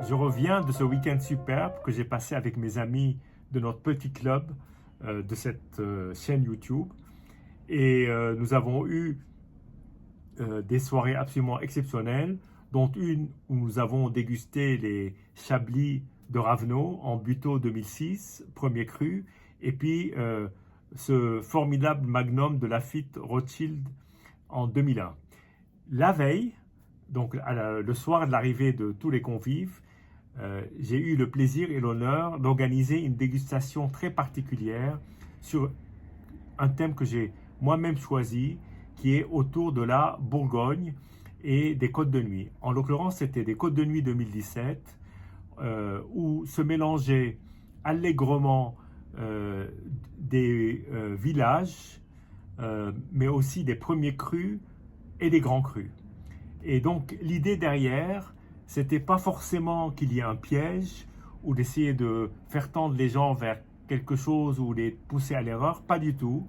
Je reviens de ce week-end superbe que j'ai passé avec mes amis de notre petit club de cette chaîne YouTube. Et nous avons eu des soirées absolument exceptionnelles, dont une où nous avons dégusté les Chablis de Ravenau en Buteau 2006, premier cru, et puis ce formidable Magnum de Lafite Rothschild en 2001. La veille, donc le soir de l'arrivée de tous les convives, j'ai eu le plaisir et l'honneur d'organiser une dégustation très particulière sur un thème que j'ai moi-même choisi, qui est autour de la Bourgogne et des Côtes de Nuit. En l'occurrence, c'était des Côtes de Nuit 2017, où se mélangeaient allègrement des villages, mais aussi des premiers crus et des grands crus. Et donc l'idée derrière, c'était pas forcément qu'il y ait un piège ou d'essayer de faire tendre les gens vers quelque chose ou les pousser à l'erreur, pas du tout.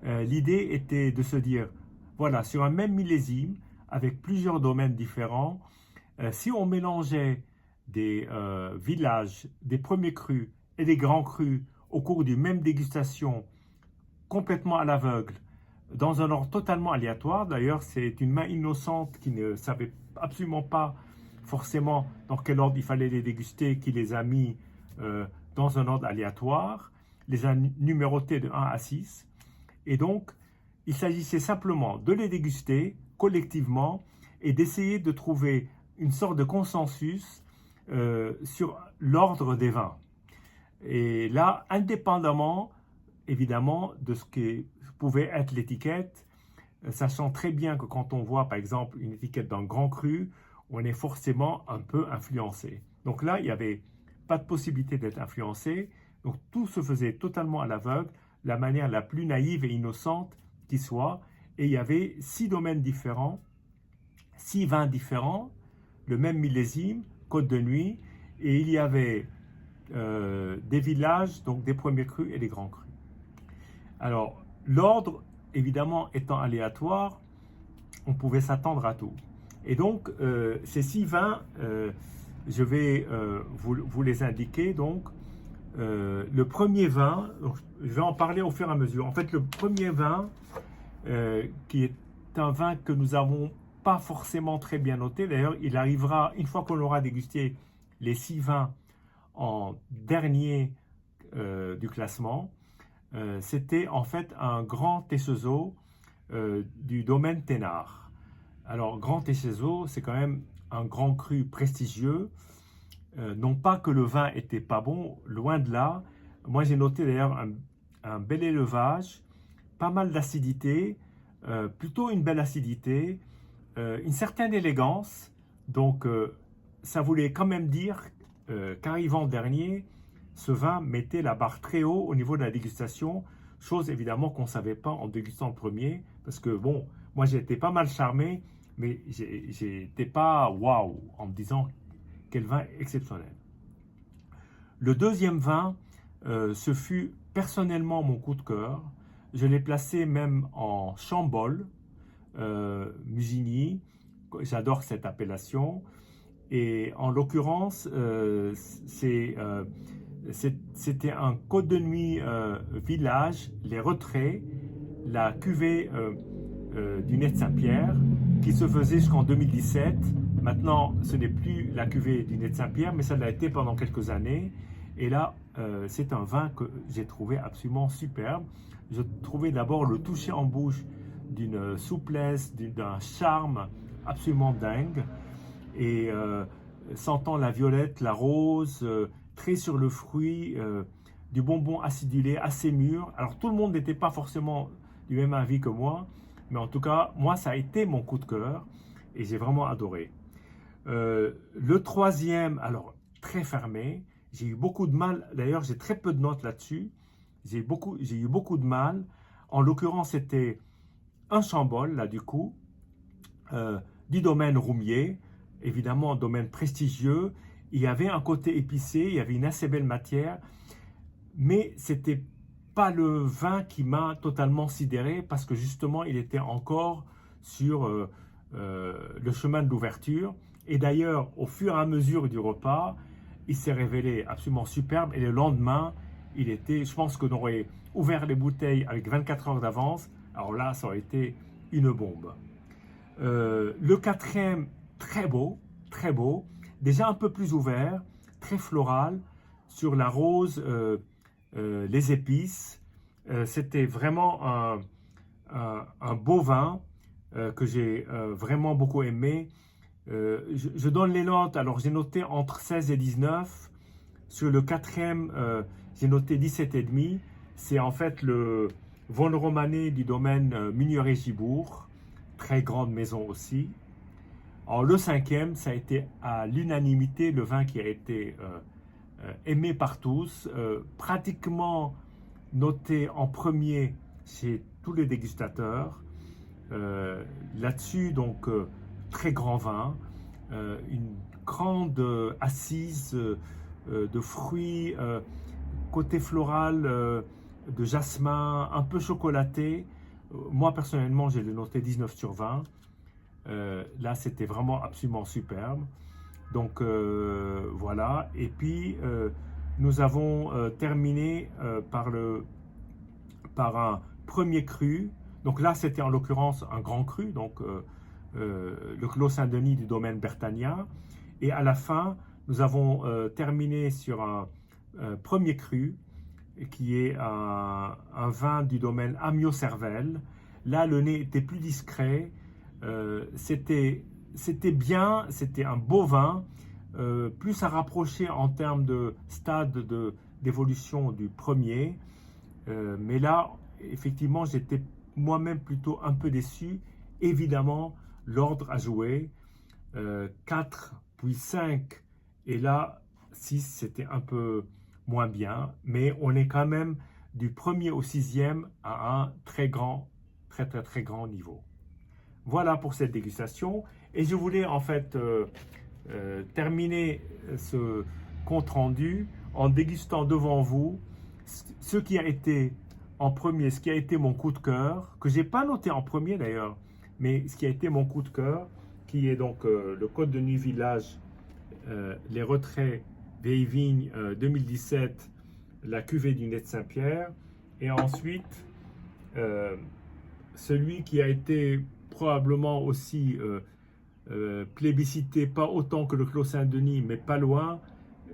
L'idée était de se dire, voilà, sur un même millésime, avec plusieurs domaines différents, si on mélangeait des villages, des premiers crus et des grands crus au cours d'une même dégustation, complètement à l'aveugle, dans un ordre totalement aléatoire. D'ailleurs, c'est une main innocente qui ne savait absolument pas forcément dans quel ordre il fallait les déguster, qui les a mis dans un ordre aléatoire, les a numérotés de 1 à 6. Et donc, il s'agissait simplement de les déguster collectivement et d'essayer de trouver une sorte de consensus sur l'ordre des vins. Et là, indépendamment, évidemment, de ce que pouvait être l'étiquette, sachant très bien que quand on voit, par exemple, une étiquette d'un grand cru, on est forcément un peu influencé. Donc là, il n'y avait pas de possibilité d'être influencé. Donc tout se faisait totalement à l'aveugle, la manière la plus naïve et innocente qui soit. Et il y avait 6 domaines différents, 6 vins différents, le même millésime, Côte de Nuit, et il y avait des villages, donc des premiers crus et des grands crus. Alors, l'ordre, évidemment, étant aléatoire, on pouvait s'attendre à tout. Et donc, ces 6 vins, je vais vous les indiquer. Donc, le premier vin, donc, je vais en parler au fur et à mesure. En fait, le premier vin, qui est un vin que nous n'avons pas forcément très bien noté. D'ailleurs, il arrivera, une fois qu'on aura dégusté les 6 vins en dernier du classement, c'était en fait un grand Techezeau du domaine Thénard. Alors, Grand Techezeau, c'est quand même un grand cru prestigieux. Non pas que le vin était pas bon, loin de là. Moi, j'ai noté d'ailleurs un bel élevage, pas mal d'acidité, plutôt une belle acidité, une certaine élégance. Donc, ça voulait quand même dire qu'arrivant dernier, ce vin mettait la barre très haut au niveau de la dégustation, chose évidemment qu'on ne savait pas en dégustant le premier, parce que bon, moi j'ai été pas mal charmé, mais j'étais pas waouh en me disant quel vin exceptionnel. Le deuxième vin, ce fut personnellement mon coup de cœur. Je l'ai placé même en Chambol, Musigny. J'adore cette appellation. Et en l'occurrence, c'était un Côte de Nuit village, les Retraits, la cuvée du Nez de Saint-Pierre, qui se faisait jusqu'en 2017. Maintenant, ce n'est plus la cuvée du Nez de Saint-Pierre, mais ça l'a été pendant quelques années. Et là, c'est un vin que j'ai trouvé absolument superbe. Je trouvais d'abord le toucher en bouche d'une souplesse, d'un charme absolument dingue. Et sentant la violette, la rose, très sur le fruit, du bonbon acidulé assez mûr. Alors tout le monde n'était pas forcément du même avis que moi, mais en tout cas, moi, ça a été mon coup de cœur et j'ai vraiment adoré. Le troisième, alors très fermé, j'ai eu beaucoup de mal, d'ailleurs j'ai très peu de notes là-dessus, j'ai eu beaucoup de mal. En l'occurrence, c'était un Chambol, là, du coup, du domaine Roumier, évidemment, un domaine prestigieux. Il y avait un côté épicé, il y avait une assez belle matière, mais c'était pas le vin qui m'a totalement sidéré parce que justement, il était encore sur le chemin de l'ouverture. Et d'ailleurs, au fur et à mesure du repas, il s'est révélé absolument superbe. Et le lendemain, je pense qu'on aurait ouvert les bouteilles avec 24 heures d'avance. Alors là, ça aurait été une bombe. Le quatrième, très beau, déjà un peu plus ouvert, très floral, sur la rose, les épices. C'était vraiment un beau vin que j'ai vraiment beaucoup aimé. Je donne les notes, alors j'ai noté entre 16 et 19. Sur le quatrième, j'ai noté 17,5. C'est en fait le Von Romané du domaine Mugneray-Gibourg, très grande maison aussi. Alors le cinquième, ça a été à l'unanimité le vin qui a été aimé par tous, pratiquement noté en premier chez tous les dégustateurs. Là-dessus, donc, très grand vin, une grande assise de fruits, côté floral, de jasmin, un peu chocolaté. Moi, personnellement, j'ai le noté 19 sur 20. Là, c'était vraiment absolument superbe. Donc, voilà. Et puis, nous avons terminé par un premier cru. Donc là, c'était en l'occurrence un grand cru, donc le Clos Saint-Denis du domaine Bertagnin. Et à la fin, nous avons terminé sur un premier cru qui est un vin du domaine Amiot-Cervelle. Là, le nez était plus discret. C'était bien, c'était un beau vin, plus à rapprocher en termes de stade d'évolution du premier. Mais là, effectivement, j'étais moi-même plutôt un peu déçu. Évidemment, l'ordre a joué. 4, puis 5, et là, 6, c'était un peu moins bien. Mais on est quand même du premier au sixième à un très grand niveau. Voilà pour cette dégustation. Et je voulais en fait terminer ce compte rendu en dégustant devant vous ce qui a été en premier, ce qui a été mon coup de cœur, que j'ai pas noté en premier d'ailleurs, mais ce qui a été mon coup de cœur, qui est donc le Côte de Nuit Village, les retraits Vieille Vigne 2017, la cuvée du Nez de Saint-Pierre, et ensuite celui qui a été probablement aussi plébiscité, pas autant que le Clos Saint-Denis, mais pas loin,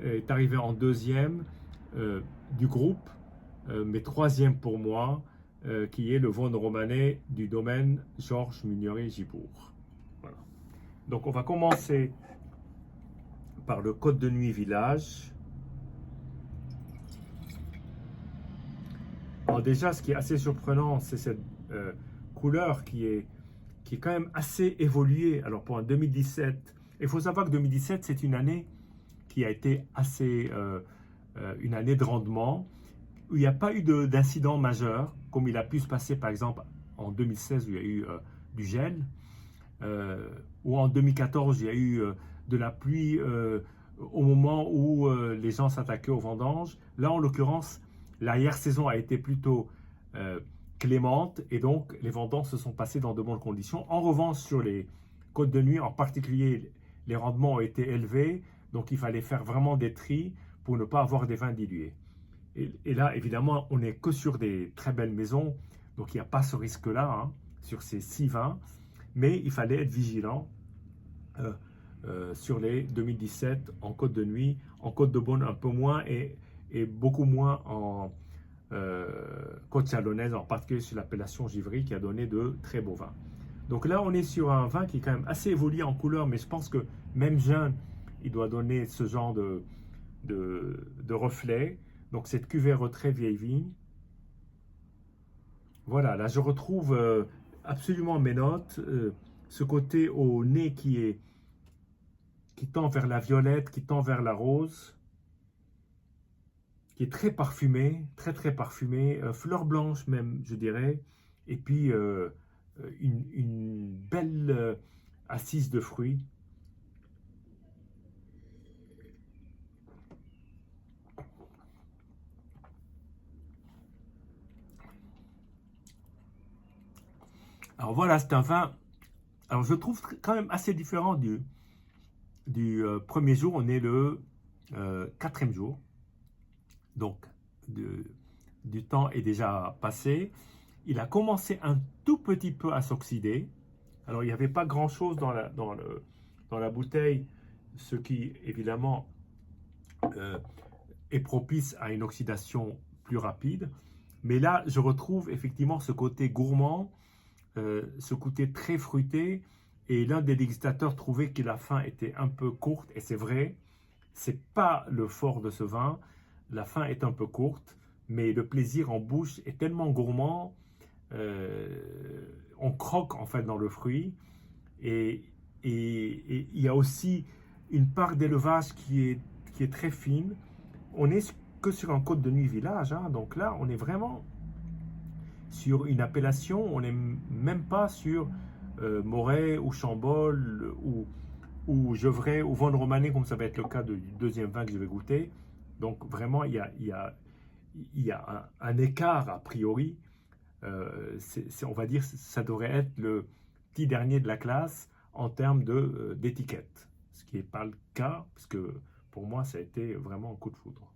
est arrivé en deuxième du groupe, mais troisième pour moi, qui est le Von Romané du domaine Georges Mugneray-Gibourg. Voilà. Donc on va commencer par le Côte de Nuit Village. Alors déjà, ce qui est assez surprenant, c'est cette couleur qui est quand même assez évoluée. Alors pour un 2017, il faut savoir que 2017, c'est une année qui a été assez une année de rendement, où il n'y a pas eu d'incident majeur, comme il a pu se passer par exemple en 2016 où il y a eu du gel, ou en 2014 il y a eu de la pluie au moment où les gens s'attaquaient aux vendanges. Là en l'occurrence, l'arrière-saison a été plutôt clémente et donc les vendanges se sont passées dans de bonnes conditions. En revanche, sur les côtes de nuit en particulier, les rendements ont été élevés, donc il fallait faire vraiment des tris pour ne pas avoir des vins dilués. Et là, évidemment, on n'est que sur des très belles maisons, donc il n'y a pas ce risque-là hein, sur ces 6 vins, mais il fallait être vigilant sur les 2017 en Côte de Nuit, en Côte de Beaune un peu moins et beaucoup moins en Côte Chalonnaise, en particulier sur l'appellation Givry qui a donné de très beaux vins. Donc là, on est sur un vin qui est quand même assez évolué en couleur, mais je pense que même jeune, il doit donner ce genre de reflet. Donc cette cuvée retrait Vieille Vigne. Voilà, là je retrouve absolument mes notes. Ce côté au nez qui tend vers la violette, qui tend vers la rose, qui est très parfumé, très parfumé, fleur blanche même, je dirais, et puis une belle assise de fruits. Alors voilà, c'est un vin, alors je trouve quand même assez différent du premier jour. On est le quatrième jour, donc du temps est déjà passé. Il a commencé un tout petit peu à s'oxyder. Alors il n'y avait pas grand-chose dans la bouteille, ce qui évidemment euh, est propice à une oxydation plus rapide. Mais là, je retrouve effectivement ce côté gourmand, ce côté très fruité. Et l'un des dégustateurs trouvait que la fin était un peu courte, et c'est vrai, c'est pas le fort de ce vin. La fin est un peu courte, mais le plaisir en bouche est tellement gourmand. On croque en fait dans le fruit, et il y a aussi une part d'élevage qui est très fine. On est que sur un Côte de Nuit village, hein, donc là on est vraiment sur une appellation, on n'est même pas sur Moret ou Chambol ou Gevrey ou Vosne Romanée, comme ça va être le cas du deuxième vin que je vais goûter. Donc vraiment il y a un écart a priori. On va dire ça devrait être le petit dernier de la classe en termes d'étiquette, ce qui n'est pas le cas, parce que pour moi ça a été vraiment un coup de foudre.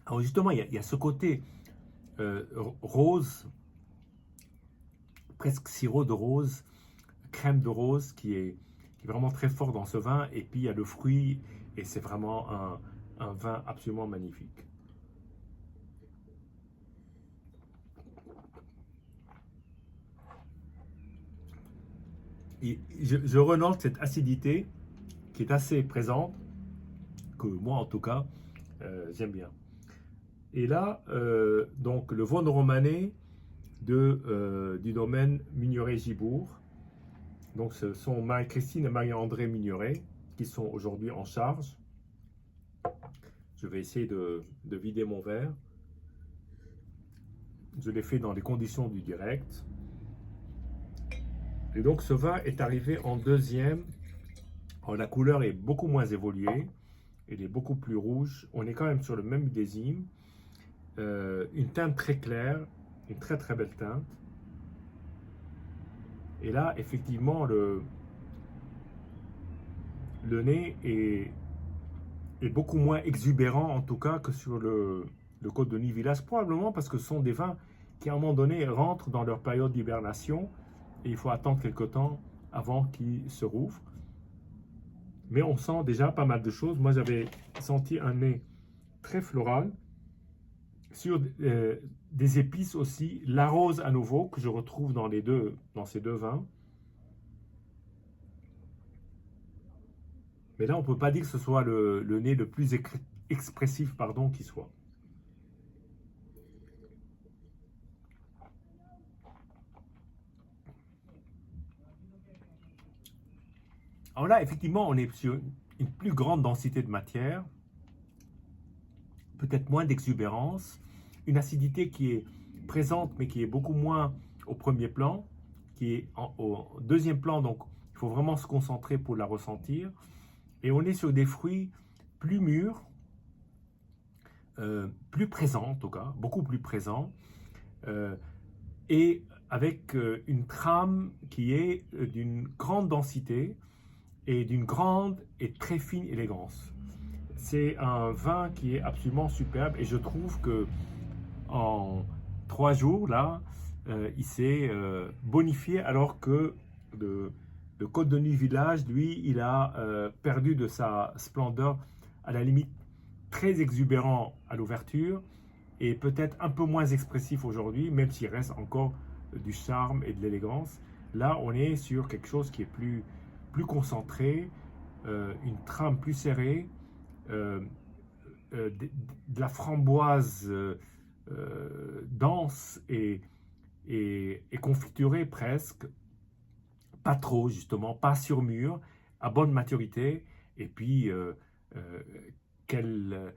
Alors justement, il y a ce côté rose, presque sirop de rose, crème de rose qui est vraiment très fort dans ce vin, et puis il y a le fruit, et c'est vraiment un vin absolument magnifique. Et je renote cette acidité qui est assez présente, que moi en tout cas, j'aime bien. Et là, donc le Vosne Romanée du domaine Mignoret-Gibourg. Donc ce sont Marie-Christine et Marie-André Mignoret qui sont aujourd'hui en charge. Je vais essayer de vider mon verre. Je l'ai fait dans les conditions du direct. Et donc ce vin est arrivé en deuxième. Alors, la couleur est beaucoup moins évoluée. Elle est beaucoup plus rouge. On est quand même sur le même millésime. Une teinte très claire, une très belle teinte. Et là, effectivement, le nez est beaucoup moins exubérant, en tout cas, que sur le Côte de Nuit Village, probablement parce que ce sont des vins qui, à un moment donné, rentrent dans leur période d'hibernation, et il faut attendre quelque temps avant qu'ils se rouvrent. Mais on sent déjà pas mal de choses. Moi, j'avais senti un nez très floral, sur des épices aussi, la rose à nouveau, que je retrouve dans ces deux vins. Mais là, on ne peut pas dire que ce soit le nez le plus expressif, pardon, qui soit. Alors là, effectivement, on est sur une plus grande densité de matière, peut-être moins d'exubérance, une acidité qui est présente, mais qui est beaucoup moins au premier plan, qui est au deuxième plan, donc il faut vraiment se concentrer pour la ressentir. Et on est sur des fruits plus mûrs, plus présents en tout cas, beaucoup plus présents, euh, et avec une trame qui est d'une grande densité et d'une grande et très fine élégance. C'est un vin qui est absolument superbe, et je trouve que en 3 jours là, il s'est bonifié, alors que le Côte de Nuit Village, lui, il a perdu de sa splendeur, à la limite très exubérant à l'ouverture et peut-être un peu moins expressif aujourd'hui, même s'il reste encore du charme et de l'élégance. Là, on est sur quelque chose qui est plus concentré, une trame plus serrée, euh, de la framboise dense et confiturée presque, pas trop justement, pas sur mûr, à bonne maturité, et puis euh, quelle,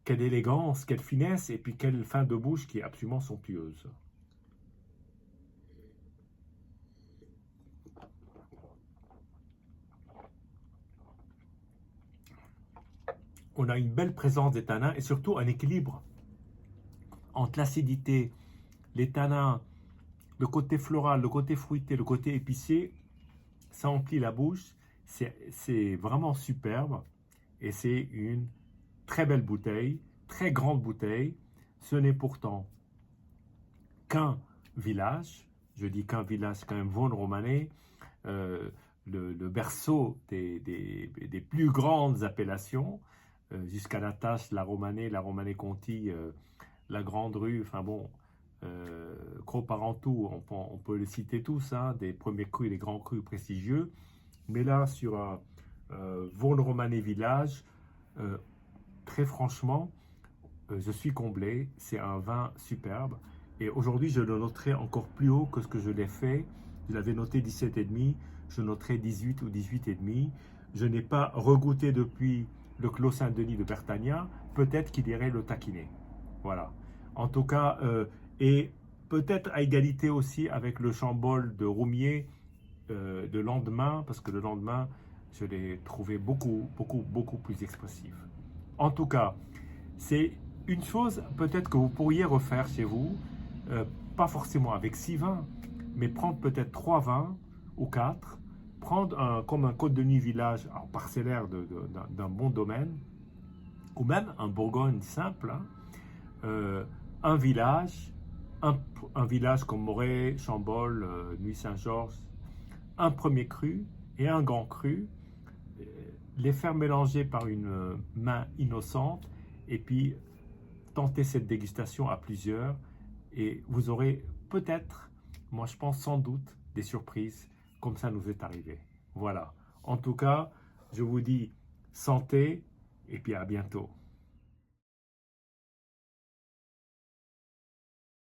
quelle élégance, quelle finesse, et puis quelle fin de bouche qui est absolument somptueuse. On a une belle présence des tanins et surtout un équilibre entre l'acidité, les tanins, le côté floral, le côté fruité, le côté épicé. Ça emplit la bouche, c'est vraiment superbe et c'est une très belle bouteille, très grande bouteille. Ce n'est pourtant qu'un village, je dis qu'un village quand même, Vaune-Romanée, euh, le berceau des plus grandes appellations, jusqu'à la Tache, la Romanée-Conti, la Grande Rue, enfin bon, Cros-Parentou, on peut les citer tous, hein, des premiers crus, des grands crus prestigieux. Mais là, sur un Vaune-Romanée village, euh, très franchement, je suis comblé. C'est un vin superbe. Et aujourd'hui, je le noterai encore plus haut que ce que je l'ai fait. Je l'avais noté 17,5. Je noterai 18 ou 18,5. Je n'ai pas regoûté depuis le Clos Saint-Denis de Bertagnan. Peut-être qu'il irait le taquiner. Voilà. En tout cas, et peut-être à égalité aussi avec le Chambol de Roumier de lendemain, parce que le lendemain, je l'ai trouvé beaucoup plus expressif. En tout cas, c'est une chose peut-être que vous pourriez refaire chez vous, euh, pas forcément avec 6 vins, mais prendre peut-être 3 vins ou 4, prendre comme un Côte de Nuit village parcellaire d'un bon domaine, ou même un Bourgogne simple, hein, un village, un village comme Moret, Chambol, Nuit Saint-Georges, un premier cru et un grand cru, les faire mélanger par une main innocente et puis tenter cette dégustation à plusieurs et vous aurez peut-être, moi je pense sans doute, des surprises comme ça nous est arrivé. Voilà. En tout cas, je vous dis santé et puis à bientôt.